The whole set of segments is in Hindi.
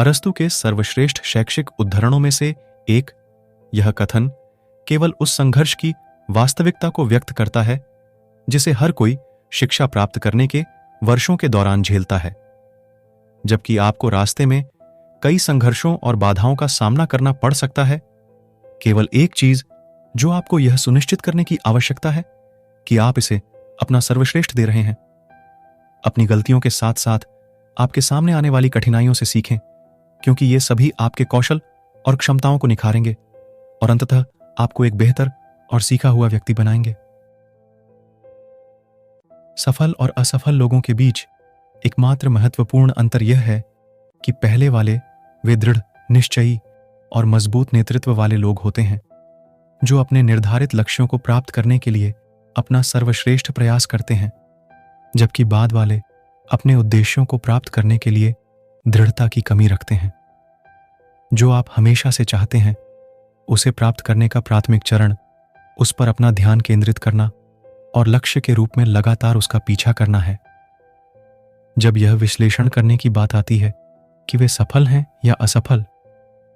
अरस्तु के सर्वश्रेष्ठ शैक्षिक उद्धरणों में से एक, यह कथन केवल उस संघर्ष की वास्तविकता को व्यक्त करता है जिसे हर कोई शिक्षा प्राप्त करने के वर्षों के दौरान झेलता है। जबकि आपको रास्ते में कई संघर्षों और बाधाओं का सामना करना पड़ सकता है, केवल एक चीज जो आपको यह सुनिश्चित करने की आवश्यकता है कि आप इसे अपना सर्वश्रेष्ठ दे रहे हैं। अपनी गलतियों के साथ साथ आपके सामने आने वाली कठिनाइयों से सीखें, क्योंकि ये सभी आपके कौशल और क्षमताओं को निखारेंगे और अंततः आपको एक बेहतर और सीखा हुआ व्यक्ति बनाएंगे। सफल और असफल लोगों के बीच एकमात्र महत्वपूर्ण अंतर यह है कि पहले वाले वे दृढ़, निश्चयी और मजबूत नेतृत्व वाले लोग होते हैं, जो अपने निर्धारित लक्ष्यों को प्राप्त करने के लिए अपना सर्वश्रेष्ठ प्रयास करते हैं, जबकि बाद वाले अपने उद्देश्यों को प्राप्त करने के लिए दृढ़ता की कमी रखते हैं। जो आप हमेशा से चाहते हैं उसे प्राप्त करने का प्राथमिक चरण उस पर अपना ध्यान केंद्रित करना और लक्ष्य के रूप में लगातार उसका पीछा करना है। जब यह विश्लेषण करने की बात आती है कि वे सफल हैं या असफल,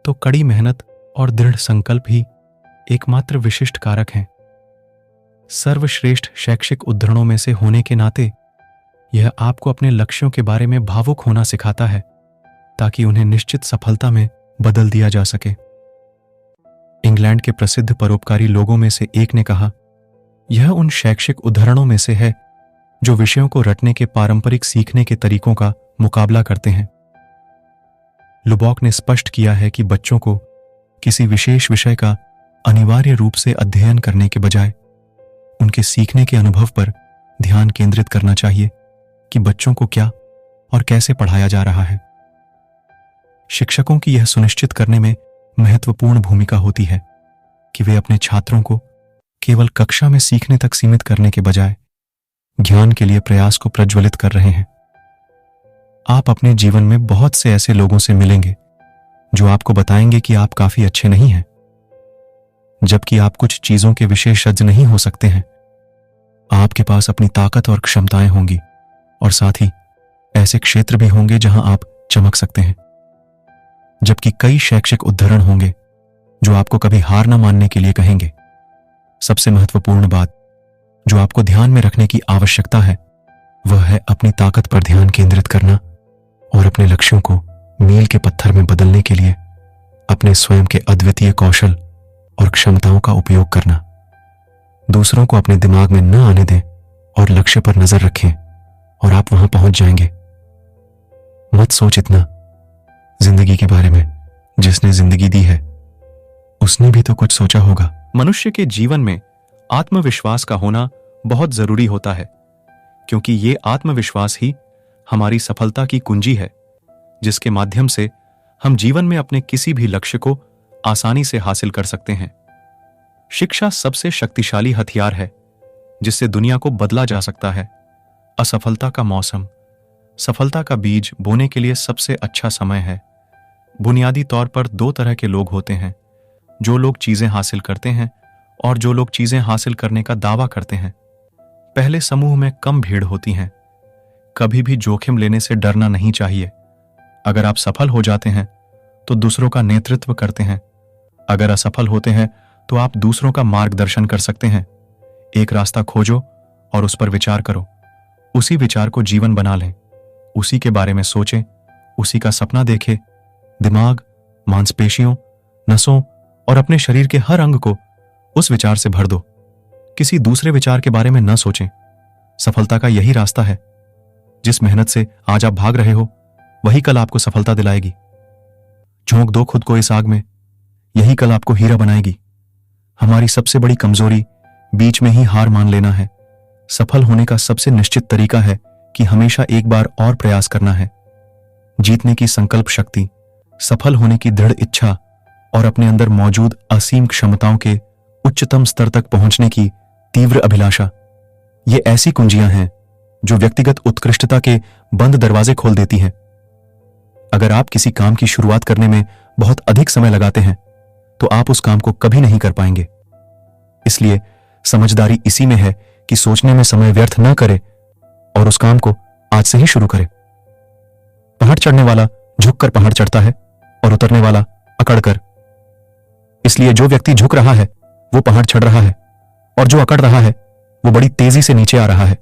तो कड़ी मेहनत और दृढ़ संकल्प ही एकमात्र विशिष्ट कारक हैं। सर्वश्रेष्ठ शैक्षिक उद्धरणों में से होने के नाते यह आपको अपने लक्ष्यों के बारे में भावुक होना सिखाता है, ताकि उन्हें निश्चित सफलता में बदल दिया जा सके। इंग्लैंड के प्रसिद्ध परोपकारी लोगों में से एक ने कहा, यह उन शैक्षिक उद्धरणों में से है जो विषयों को रटने के पारंपरिक सीखने के तरीकों का मुकाबला करते हैं। लुबॉक ने स्पष्ट किया है कि बच्चों को किसी विशेष विषय का अनिवार्य रूप से अध्ययन करने के बजाय उनके सीखने के अनुभव पर ध्यान केंद्रित करना चाहिए कि बच्चों को क्या और कैसे पढ़ाया जा रहा है। शिक्षकों की यह सुनिश्चित करने में महत्वपूर्ण भूमिका होती है कि वे अपने छात्रों को केवल कक्षा में सीखने तक सीमित करने के बजाय ज्ञान के लिए प्रयास को प्रज्वलित कर रहे हैं। आप अपने जीवन में बहुत से ऐसे लोगों से मिलेंगे जो आपको बताएंगे कि आप काफी अच्छे नहीं हैं, जबकि आप कुछ चीजों के विशेषज्ञ नहीं हो सकते हैं। आपके पास अपनी ताकत और क्षमताएं होंगी और साथ ही ऐसे क्षेत्र भी होंगे जहां आप चमक सकते हैं। जबकि कई शैक्षिक उद्धरण होंगे जो आपको कभी हार न मानने के लिए कहेंगे। सबसे महत्वपूर्ण बात जो आपको ध्यान में रखने की आवश्यकता है वह है अपनी ताकत पर ध्यान केंद्रित करना और अपने लक्ष्यों को मील के पत्थर में बदलने के लिए अपने स्वयं के अद्वितीय कौशल और क्षमताओं का उपयोग करना। दूसरों को अपने दिमाग में न आने दें और लक्ष्य पर नजर रखें और आप वहां पहुंच जाएंगे। मत सोच इतना जिंदगी के बारे में, जिसने जिंदगी दी है उसने भी तो कुछ सोचा होगा। मनुष्य के जीवन में आत्मविश्वास का होना बहुत जरूरी होता है, क्योंकि ये आत्मविश्वास ही हमारी सफलता की कुंजी है, जिसके माध्यम से हम जीवन में अपने किसी भी लक्ष्य को आसानी से हासिल कर सकते हैं। शिक्षा सबसे शक्तिशाली हथियार है जिससे दुनिया को बदला जा सकता है। असफलता का मौसम सफलता का बीज बोने के लिए सबसे अच्छा समय है। बुनियादी तौर पर दो तरह के लोग होते हैं, जो लोग चीजें हासिल करते हैं और जो लोग चीजें हासिल करने का दावा करते हैं। पहले समूह में कम भीड़ होती है। कभी भी जोखिम लेने से डरना नहीं चाहिए। अगर आप सफल हो जाते हैं तो दूसरों का नेतृत्व करते हैं। अगर असफल होते हैं तो आप दूसरों का मार्गदर्शन कर सकते हैं। एक रास्ता खोजो और उस पर विचार करो। उसी विचार को जीवन बना लें। उसी के बारे में सोचें, उसी का सपना देखें। दिमाग, मांसपेशियों, नसों और अपने शरीर के हर अंग को उस विचार से भर दो। किसी दूसरे विचार के बारे में न सोचें। सफलता का यही रास्ता है। जिस मेहनत से आज आप भाग रहे हो वही कल आपको सफलता दिलाएगी। झोंक दो खुद को इस आग में, यही कल आपको हीरा बनाएगी। हमारी सबसे बड़ी कमजोरी बीच में ही हार मान लेना है। सफल होने का सबसे निश्चित तरीका है कि हमेशा एक बार और प्रयास करना है। जीतने की संकल्प शक्ति, सफल होने की दृढ़ इच्छा और अपने अंदर मौजूद असीम क्षमताओं के उच्चतम स्तर तक पहुंचने की तीव्र अभिलाषा, ये ऐसी कुंजियां हैं जो व्यक्तिगत उत्कृष्टता के बंद दरवाजे खोल देती हैं। अगर आप किसी काम की शुरुआत करने में बहुत अधिक समय लगाते हैं तो आप उस काम को कभी नहीं कर पाएंगे। इसलिए समझदारी इसी में है कि सोचने में समय व्यर्थ न करें और उस काम को आज से ही शुरू करें। पहाड़ चढ़ने वाला झुककर पहाड़ चढ़ता है और उतरने वाला अकड़कर। इसलिए जो व्यक्ति झुक रहा है वो पहाड़ चढ़ रहा है, और जो अकड़ रहा है वो बड़ी तेजी से नीचे आ रहा है।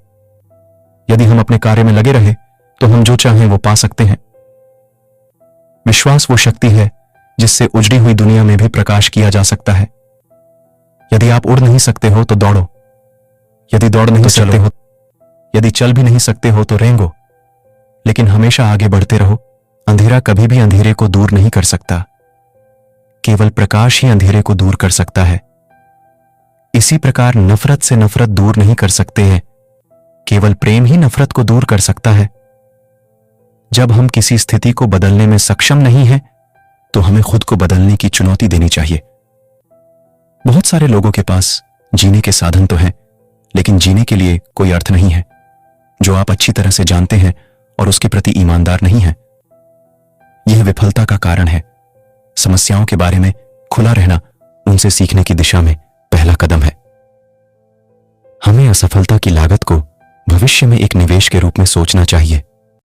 यदि हम अपने कार्य में लगे रहे तो हम जो चाहें वो पा सकते हैं। विश्वास वो शक्ति है जिससे उजड़ी हुई दुनिया में भी प्रकाश किया जा सकता है। यदि आप उड़ नहीं सकते हो तो दौड़ो, यदि दौड़ नहीं सकते हो, यदि चल भी नहीं सकते हो तो रेंगो, लेकिन हमेशा आगे बढ़ते रहो। अंधेरा कभी भी अंधेरे को दूर नहीं कर सकता, केवल प्रकाश ही अंधेरे को दूर कर सकता है। इसी प्रकार नफरत से नफरत दूर नहीं कर सकते हैं, केवल प्रेम ही नफरत को दूर कर सकता है। जब हम किसी स्थिति को बदलने में सक्षम नहीं हैं, तो हमें खुद को बदलने की चुनौती देनी चाहिए। बहुत सारे लोगों के पास जीने के साधन तो हैं, लेकिन जीने के लिए कोई अर्थ नहीं है, जो आप अच्छी तरह से जानते हैं और उसके प्रति ईमानदार नहीं हैं। यह विफलता का कारण है। समस्याओं के बारे में खुला रहना उनसे सीखने की दिशा में पहला कदम है। हमें असफलता की लागत को भविष्य में एक निवेश के रूप में सोचना चाहिए।